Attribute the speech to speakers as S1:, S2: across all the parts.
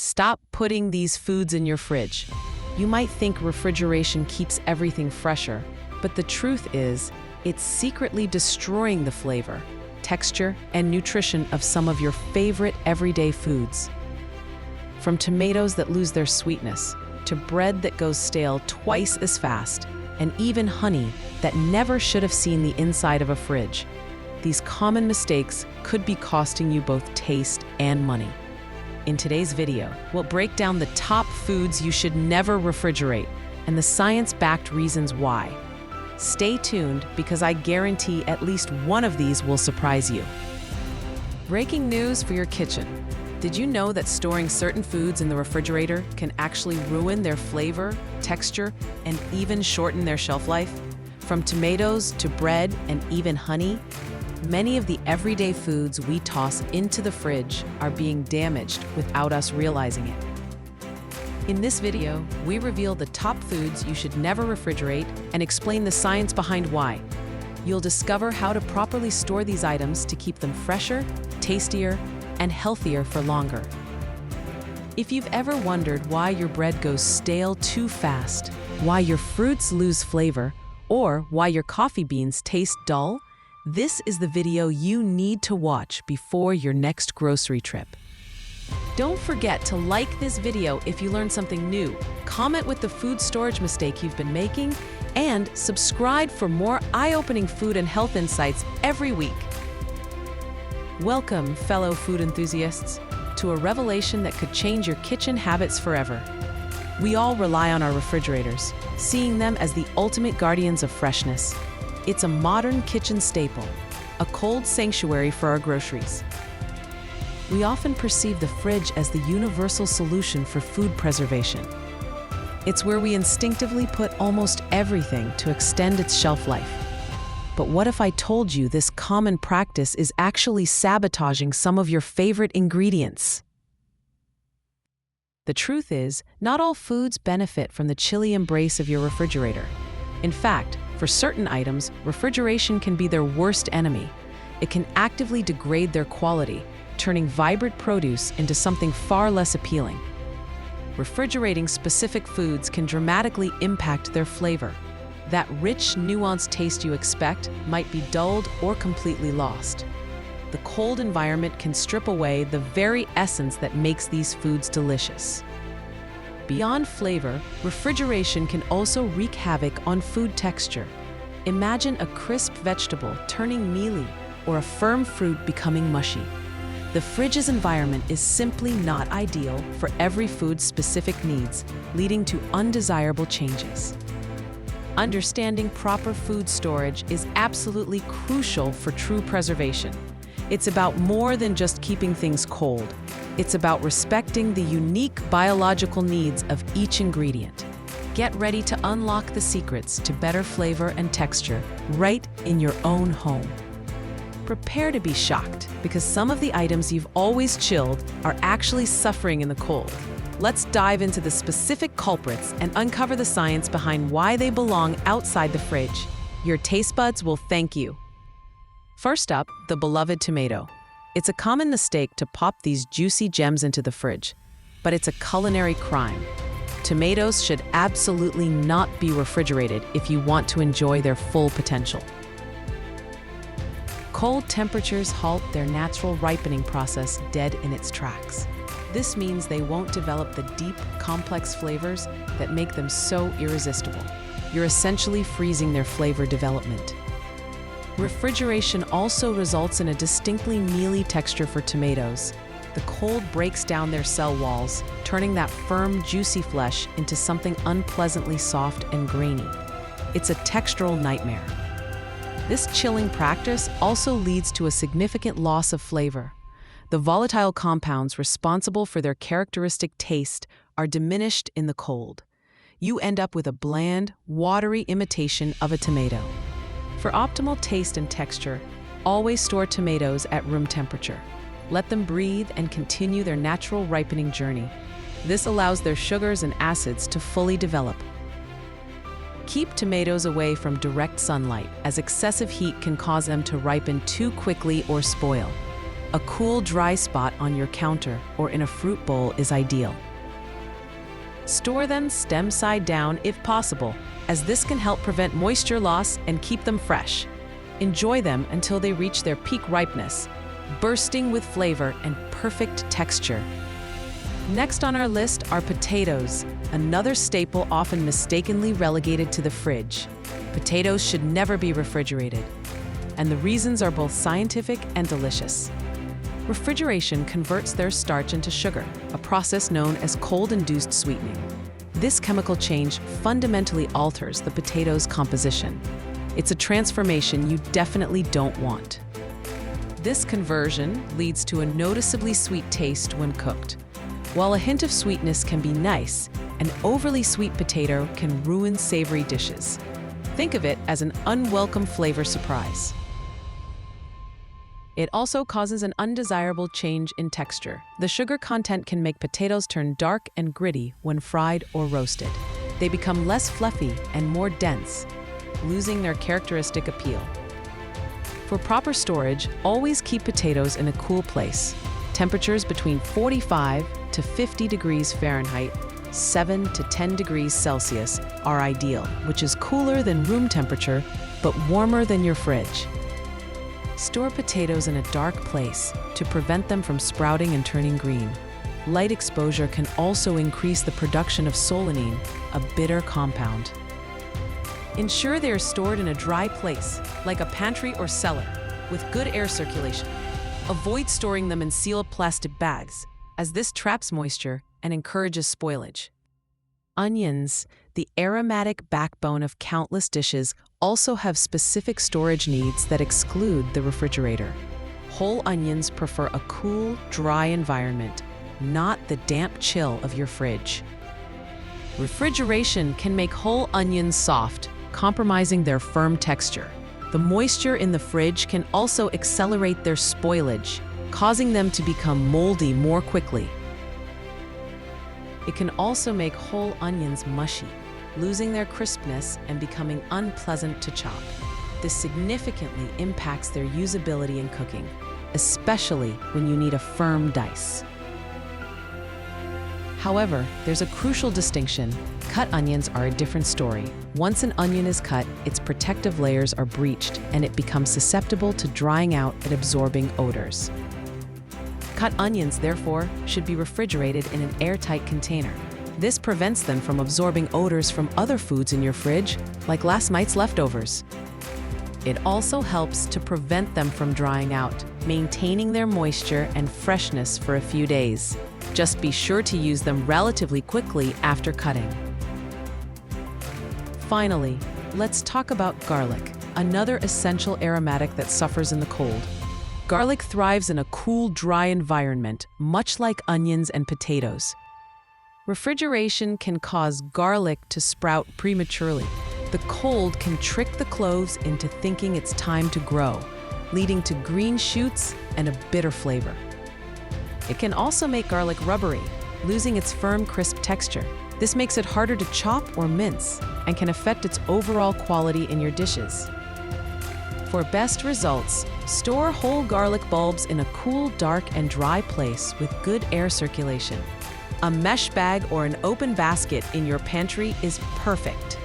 S1: Stop putting these foods in your fridge. You might think refrigeration keeps everything fresher, but the truth is, it's secretly destroying the flavor, texture, and nutrition of some of your favorite everyday foods. From tomatoes that lose their sweetness, to bread that goes stale twice as fast, and even honey that never should have seen the inside of a fridge. These common mistakes could be costing you both taste and money. In today's video, we'll break down the top foods you should never refrigerate and the science-backed reasons why. Stay tuned because I guarantee at least one of these will surprise you. Breaking news for your kitchen. Did you know that storing certain foods in the refrigerator can actually ruin their flavor, texture, and even shorten their shelf life? From tomatoes to bread and even honey, many of the everyday foods we toss into the fridge are being damaged without us realizing it. In this video, we reveal the top foods you should never refrigerate and explain the science behind why. You'll discover how to properly store these items to keep them fresher, tastier, and healthier for longer. If you've ever wondered why your bread goes stale too fast, why your fruits lose flavor, or why your coffee beans taste dull, this is the video you need to watch before your next grocery trip. Don't forget to like this video if you learned something new, comment with the food storage mistake you've been making, and subscribe for more eye-opening food and health insights every week. Welcome, fellow food enthusiasts, to a revelation that could change your kitchen habits forever. We all rely on our refrigerators, seeing them as the ultimate guardians of freshness. It's a modern kitchen staple, a cold sanctuary for our groceries. We often perceive the fridge as the universal solution for food preservation. It's where we instinctively put almost everything to extend its shelf life. But what if I told you this common practice is actually sabotaging some of your favorite ingredients? The truth is, not all foods benefit from the chilly embrace of your refrigerator. In fact, for certain items, refrigeration can be their worst enemy. It can actively degrade their quality, turning vibrant produce into something far less appealing. Refrigerating specific foods can dramatically impact their flavor. That rich, nuanced taste you expect might be dulled or completely lost. The cold environment can strip away the very essence that makes these foods delicious. Beyond flavor, refrigeration can also wreak havoc on food texture. Imagine a crisp vegetable turning mealy or a firm fruit becoming mushy. The fridge's environment is simply not ideal for every food's specific needs, leading to undesirable changes. Understanding proper food storage is absolutely crucial for true preservation. It's about more than just keeping things cold. It's about respecting the unique biological needs of each ingredient. Get ready to unlock the secrets to better flavor and texture right in your own home. Prepare to be shocked because some of the items you've always chilled are actually suffering in the cold. Let's dive into the specific culprits and uncover the science behind why they belong outside the fridge. Your taste buds will thank you. First up, the beloved tomato. It's a common mistake to pop these juicy gems into the fridge, but it's a culinary crime. Tomatoes should absolutely not be refrigerated if you want to enjoy their full potential. Cold temperatures halt their natural ripening process dead in its tracks. This means they won't develop the deep, complex flavors that make them so irresistible. You're essentially freezing their flavor development. Refrigeration also results in a distinctly mealy texture for tomatoes. The cold breaks down their cell walls, turning that firm, juicy flesh into something unpleasantly soft and grainy. It's a textural nightmare. This chilling practice also leads to a significant loss of flavor. The volatile compounds responsible for their characteristic taste are diminished in the cold. You end up with a bland, watery imitation of a tomato. For optimal taste and texture, always store tomatoes at room temperature. Let them breathe and continue their natural ripening journey. This allows their sugars and acids to fully develop. Keep tomatoes away from direct sunlight, as excessive heat can cause them to ripen too quickly or spoil. A cool, dry spot on your counter or in a fruit bowl is ideal. Store them stem side down if possible, as this can help prevent moisture loss and keep them fresh. Enjoy them until they reach their peak ripeness, bursting with flavor and perfect texture. Next on our list are potatoes, another staple often mistakenly relegated to the fridge. Potatoes should never be refrigerated, and the reasons are both scientific and delicious. Refrigeration converts their starch into sugar, a process known as cold-induced sweetening. This chemical change fundamentally alters the potato's composition. It's a transformation you definitely don't want. This conversion leads to a noticeably sweet taste when cooked. While a hint of sweetness can be nice, an overly sweet potato can ruin savory dishes. Think of it as an unwelcome flavor surprise. It also causes an undesirable change in texture. The sugar content can make potatoes turn dark and gritty when fried or roasted. They become less fluffy and more dense, losing their characteristic appeal. For proper storage, always keep potatoes in a cool place. Temperatures between 45 to 50 degrees Fahrenheit, 7 to 10 degrees Celsius are ideal, which is cooler than room temperature, but warmer than your fridge. Store potatoes in a dark place to prevent them from sprouting and turning green. Light exposure can also increase the production of solanine, a bitter compound. Ensure they are stored in a dry place, like a pantry or cellar, with good air circulation. Avoid storing them in sealed plastic bags, as this traps moisture and encourages spoilage. Onions, the aromatic backbone of countless dishes, also have specific storage needs that exclude the refrigerator. Whole onions prefer a cool, dry environment, not the damp chill of your fridge. Refrigeration can make whole onions soft, compromising their firm texture. The moisture in the fridge can also accelerate their spoilage, causing them to become moldy more quickly. It can also make whole onions mushy, losing their crispness and becoming unpleasant to chop. This significantly impacts their usability in cooking, especially when you need a firm dice. However, there's a crucial distinction. Cut onions are a different story. Once an onion is cut, its protective layers are breached and it becomes susceptible to drying out and absorbing odors. Cut onions, therefore, should be refrigerated in an airtight container. This prevents them from absorbing odors from other foods in your fridge, like last night's leftovers. It also helps to prevent them from drying out, maintaining their moisture and freshness for a few days. Just be sure to use them relatively quickly after cutting. Finally, let's talk about garlic, another essential aromatic that suffers in the cold. Garlic thrives in a cool, dry environment, much like onions and potatoes. Refrigeration can cause garlic to sprout prematurely. The cold can trick the cloves into thinking it's time to grow, leading to green shoots and a bitter flavor. It can also make garlic rubbery, losing its firm, crisp texture. This makes it harder to chop or mince and can affect its overall quality in your dishes. For best results, store whole garlic bulbs in a cool, dark, and dry place with good air circulation. A mesh bag or an open basket in your pantry is perfect.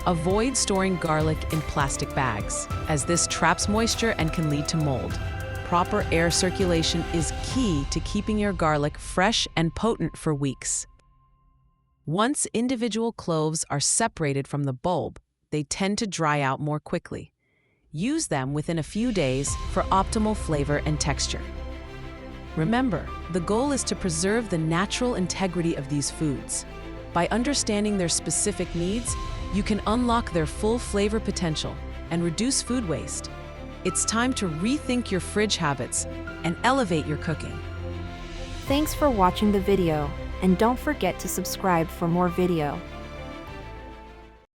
S1: Avoid storing garlic in plastic bags, as this traps moisture and can lead to mold. Proper air circulation is key to keeping your garlic fresh and potent for weeks. Once individual cloves are separated from the bulb, they tend to dry out more quickly. Use them within a few days for optimal flavor and texture. Remember, the goal is to preserve the natural integrity of these foods. By understanding their specific needs, you can unlock their full flavor potential and reduce food waste. It's time to rethink your fridge habits and elevate your cooking.
S2: Thanks for watching the video, and don't forget to subscribe for more video.